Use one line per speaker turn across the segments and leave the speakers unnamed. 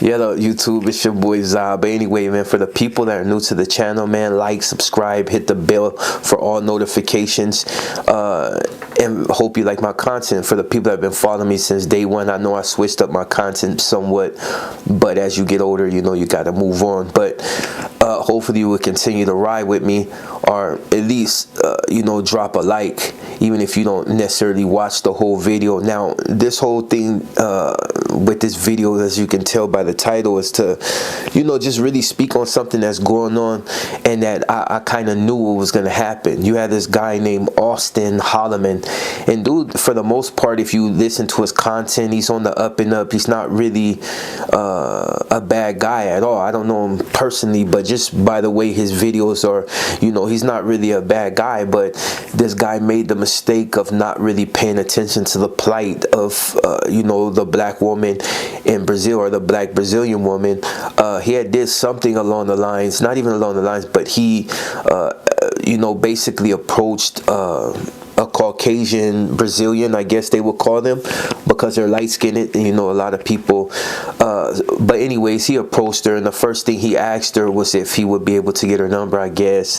Yeah, YouTube, it's your boy Zah. But anyway, man, for the people that are new to the channel, man, like, subscribe, hit the bell for all notifications, and hope you like my content. For the people that have been following me since day one, I know I switched up my content somewhat, but as you get older, you know you got to move on. But hopefully you will continue to ride with me, or at least you know, drop a like, even if you don't necessarily watch the whole video. Now, this whole thing with this video, as you can tell by the title, is to, you know, just really speak on something that's going on and that I kind of knew what was going to happen. You had this guy named Auston Holloman, and dude, for the most part, if you listen to his content, he's on the up and up. He's not really a bad guy at all. I don't know him personally, but just by the way his videos are, you know, he's not really a bad guy. But this guy made the mistake of not really paying attention to the plight of you know, the black woman in Brazil, or the black Brazilian woman. He had did something along the lines, not even along the lines, but he you know, basically approached a Caucasian Brazilian, I guess they would call them, because they're light-skinned, and you know, a lot of people, but anyways, he approached her, and the first thing he asked her was if he would be able to get her number, I guess.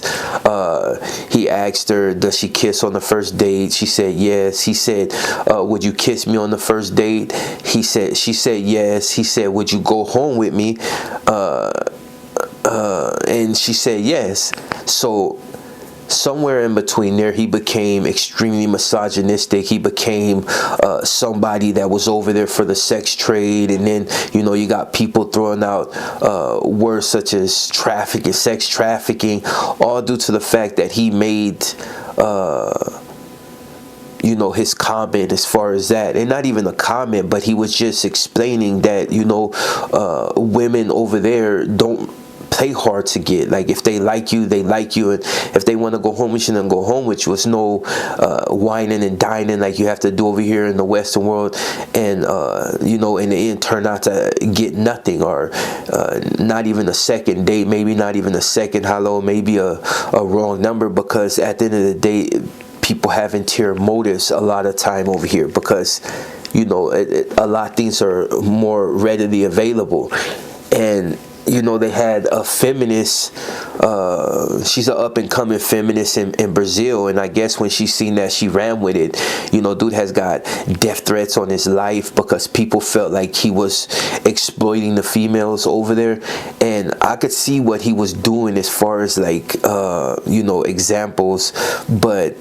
He asked her, does she kiss on the first date? She said yes. He said, would you kiss me on the first date? She said yes. He said, would you go home with me? And she said yes. So somewhere in between there, he became extremely misogynistic. He became somebody that was over there for the sex trade. And then, you know, you got people throwing out words such as trafficking, sex trafficking, all due to the fact that he made you know, his comment as far as that. And not even a comment, but he was just explaining that, you know, women over there don't play hard to get. Like, if they like you, they like you, and if they want to go home with you, then go home with you. It's no whining and dining like you have to do over here in the Western world, and you know, in the end turn out to get nothing, or not even a second date, maybe not even a second hello, maybe a wrong number, because at the end of the day, people have interior motives a lot of time over here, because, you know, a lot of things are more readily available. And you know, they had a feminist, she's an up-and-coming feminist in Brazil, and I guess when she seen that, she ran with it. You know, dude has got death threats on his life because people felt like he was exploiting the females over there. And I could see what he was doing as far as, like, you know, examples, but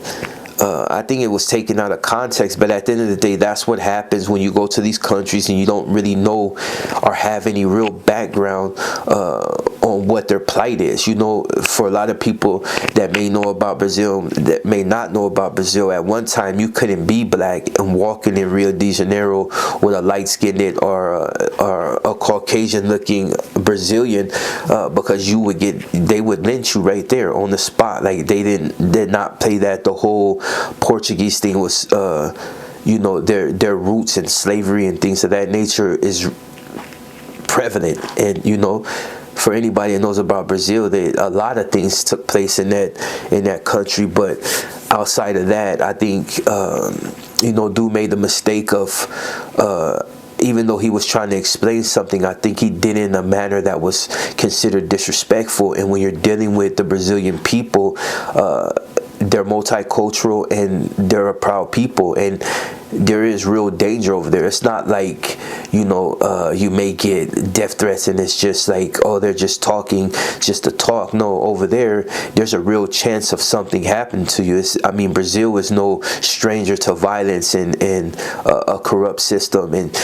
I think it was taken out of context. But at the end of the day, that's what happens when you go to these countries and you don't really know or have any real background on what their plight is. You know, for a lot of people that may know about Brazil, that may not know about Brazil, at one time you couldn't be black and walking in Rio de Janeiro with a light-skinned or a Caucasian-looking Brazilian, because they would lynch you right there on the spot. Like, they did not play that. The whole Portuguese thing was, you know, their roots in slavery and things of that nature is prevalent. And, you know, for anybody that knows about Brazil, a lot of things took place in that country. But outside of that, I think, you know, dude made the mistake of, even though he was trying to explain something, I think he did it in a manner that was considered disrespectful. And when you're dealing with the Brazilian people, they're multicultural and they're a proud people, and there is real danger over there. It's not like, you know, you may get death threats and it's just like, oh, they're just talking just to talk. No, over there, there's a real chance of something happening to you. I mean, Brazil is no stranger to violence and a corrupt system and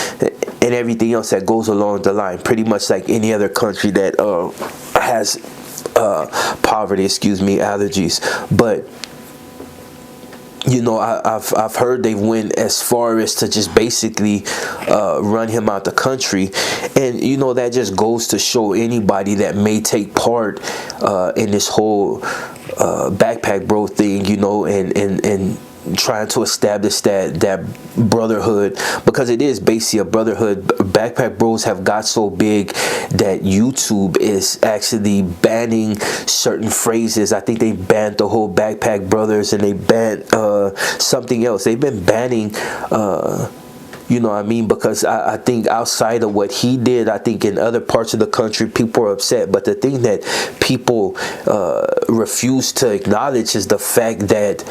everything else that goes along the line. Pretty much like any other country that has poverty, allergies. But you know, I've heard they went as far as to just basically run him out the country. And you know, that just goes to show anybody that may take part in this whole backpack bro thing, you know, and trying to establish that brotherhood, because it is basically a brotherhood. Backpack bros have got so big that YouTube is actually banning certain phrases. I think they banned the whole backpack brothers, and they banned something else. They've been banning You know what I mean? Because I think outside of what he did, I think in other parts of the country, people are upset. But the thing that people refuse to acknowledge is the fact that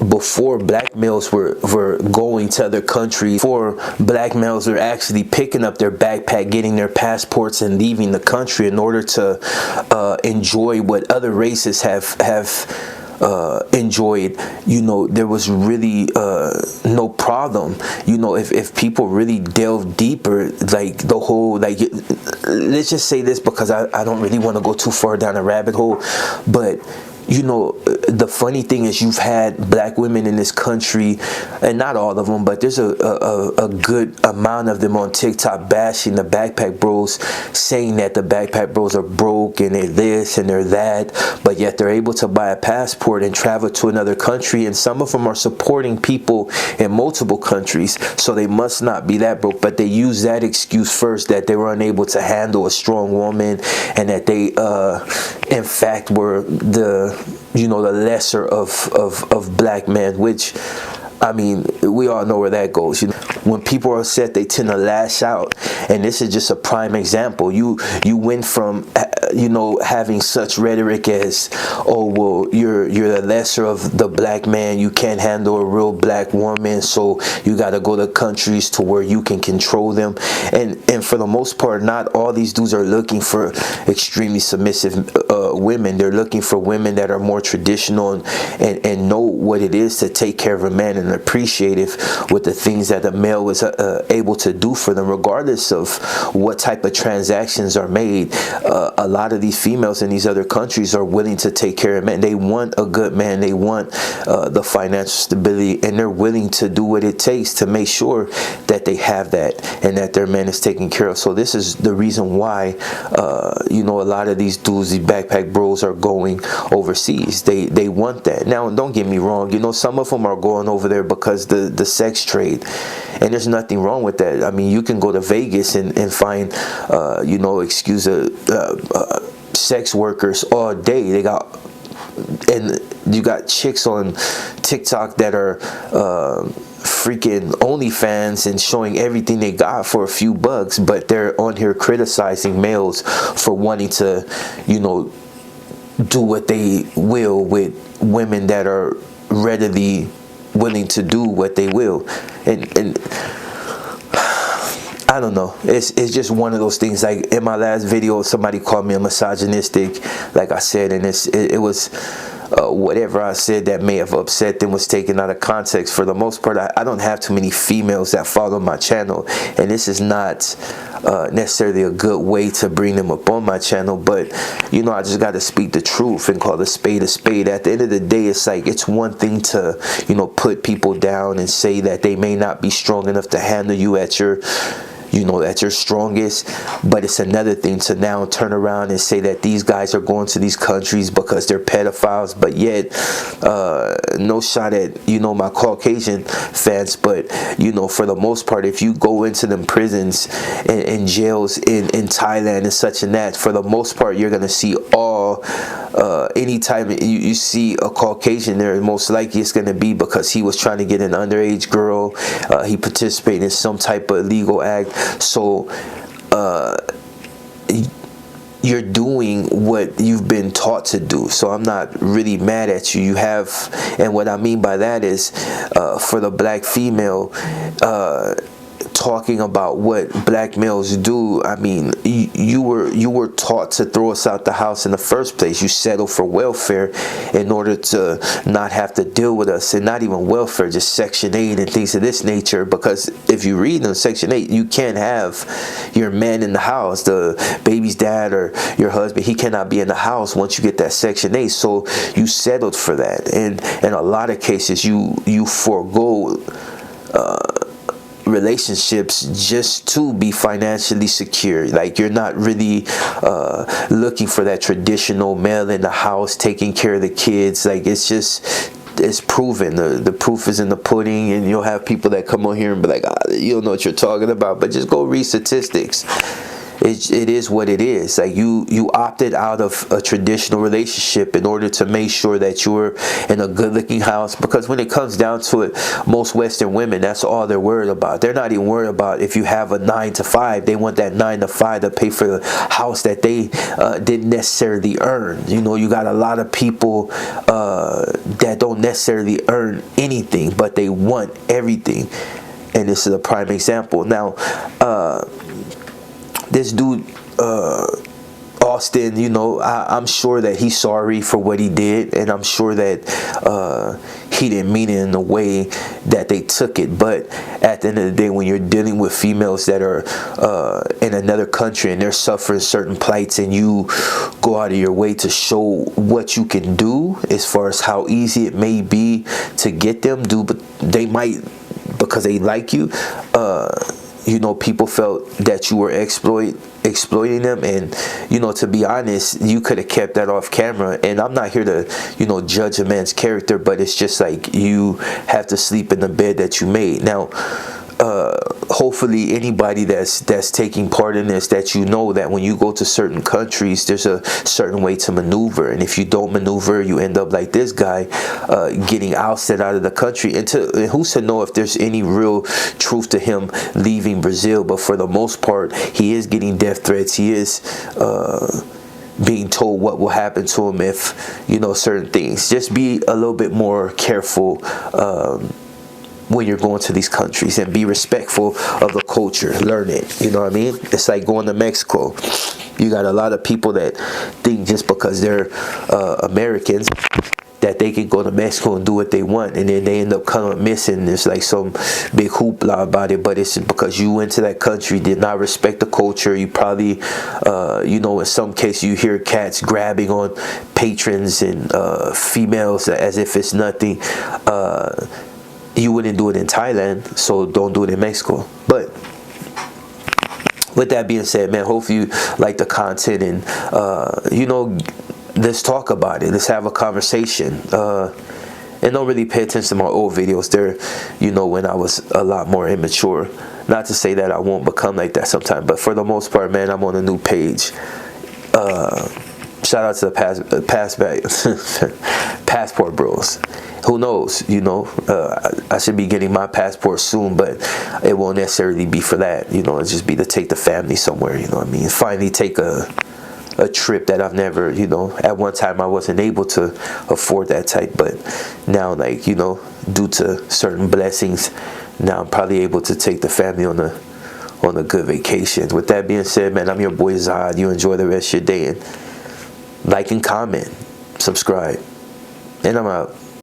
before black males were going to other countries, before black males were actually picking up their backpack, getting their passports, and leaving the country in order to enjoy what other races have enjoyed, you know, there was really no problem. You know, if people really delve deeper, like the whole, like, let's just say this, because I don't really want to go too far down a rabbit hole, but you know, the funny thing is you've had black women in this country, and not all of them, but there's a good amount of them on TikTok bashing the backpack bros, saying that the backpack bros are broke and they're this and they're that, but yet they're able to buy a passport and travel to another country, and some of them are supporting people in multiple countries, so they must not be that broke. But they use that excuse first, that they were unable to handle a strong woman, and that they in fact were the lesser of black men, which, I mean, we all know where that goes. You know, when people are upset, they tend to lash out, and this is just a prime example. You went from having such rhetoric as, oh well, you're the lesser of the black man, you can't handle a real black woman, so you got to go to countries to where you can control them, and for the most part, not all these dudes are looking for extremely submissive women. They're looking for women that are more traditional and know what it is to take care of a man, and appreciative with the things that a male is able to do for them, regardless of what type of transactions are made. A lot of these females in these other countries are willing to take care of men. They want a good man. They want the financial stability, and they're willing to do what it takes to make sure that they have that and that their man is taken care of. So this is the reason why a lot of these dudes, these backpack bros, are going overseas. They want that. Now, don't get me wrong. Some of them are going over there because the sex trade, and there's nothing wrong with that. I mean, you can go to Vegas and find sex workers all day. And you got chicks on TikTok that are freaking OnlyFans and showing everything they got for a few bucks, but they're on here criticizing males for wanting to do what they will with women that are readily willing to do what they will. And I don't know, it's just one of those things. Like in my last video, somebody called me a misogynistic, like I said, and it was whatever I said that may have upset them was taken out of context. For the most part, I don't have too many females that follow my channel, and this is not necessarily a good way to bring them up on my channel, but I just got to speak the truth and call a spade a spade. At the end of the day, it's like, it's one thing to put people down and say that they may not be strong enough to handle you at your at your strongest, but it's another thing to now turn around and say that these guys are going to these countries because they're pedophiles. But yet no shot at my Caucasian fans, but for the most part, if you go into them prisons and jails in Thailand and such and that, for the most part, you're gonna see all anytime you see a Caucasian there, most likely it's gonna be because he was trying to get an underage girl, he participated in some type of illegal act. So you're doing what you've been taught to do. So I'm not really mad at you. And what I mean by that is for the black female talking about what black males do, I mean, you were taught to throw us out the house in the first place. You settle for welfare in order to not have to deal with us, and not even welfare, just Section 8 and things of this nature. Because if you read in Section 8, you can't have your man in the house, the baby's dad or your husband, he cannot be in the house once you get that Section 8. So you settled for that, and in a lot of cases you forego relationships just to be financially secure. Like, you're not really looking for that traditional male in the house taking care of the kids. Like, it's proven. The proof is in the pudding, and you'll have people that come on here and be like, you don't know what you're talking about, but just go read statistics. it is what it is. Like you opted out of a traditional relationship in order to make sure that you're in a good looking house, because when it comes down to it, most Western women, that's all they're worried about. They're not even worried about if you have a 9 to 5. They want that 9 to 5 to pay for the house that they didn't necessarily earn. You know, you got a lot of people that don't necessarily earn anything, but they want everything. And this is a prime example. Now, this dude, Auston, you know, I'm sure that he's sorry for what he did, and I'm sure that he didn't mean it in the way that they took it. But at the end of the day, when you're dealing with females that are in another country and they're suffering certain plights, and you go out of your way to show what you can do as far as how easy it may be to get them, but they might, because they like you, you know, people felt that you were exploiting them. And, you know, to be honest, you could have kept that off camera. And I'm not here to, you know, judge a man's character, but it's just like, you have to sleep in the bed that you made. Now, hopefully anybody that's taking part in this, that you know that when you go to certain countries, there's a certain way to maneuver, and if you don't maneuver, you end up like this guy, getting ousted out of the country. And who's to know if there's any real truth to him leaving Brazil? But for the most part, he is getting death threats. He is being told what will happen to him if, you know, certain things. Just be a little bit more careful when you're going to these countries, and be respectful of the culture. Learn it. You know what I mean? It's like going to Mexico. You got a lot of people that think just because they're Americans that they can go to Mexico and do what they want, and then they end up kind of missing. There's like some big hoopla about it, but it's because you went to that country, did not respect the culture. You probably, you know, in some cases you hear cats grabbing on patrons and females as if it's nothing. You wouldn't do it in Thailand, so don't do it in Mexico. But with that being said, man, hopefully you like the content, and you know, let's talk about it. Let's have a conversation. And don't really pay attention to my old videos. They're, you know, when I was a lot more immature. Not to say that I won't become like that sometime, but for the most part, man, I'm on a new page. Shout out to the passport bros. Who knows, you know, I should be getting my passport soon, but it won't necessarily be for that. You know, it'll just be to take the family somewhere, you know what I mean? Finally take a trip that I've never, you know, at one time I wasn't able to afford that type, but now, like, you know, due to certain blessings, now I'm probably able to take the family on a good vacation. With that being said, man, I'm your boy Zod. You enjoy the rest of your day, and like and comment, subscribe, and I'm out.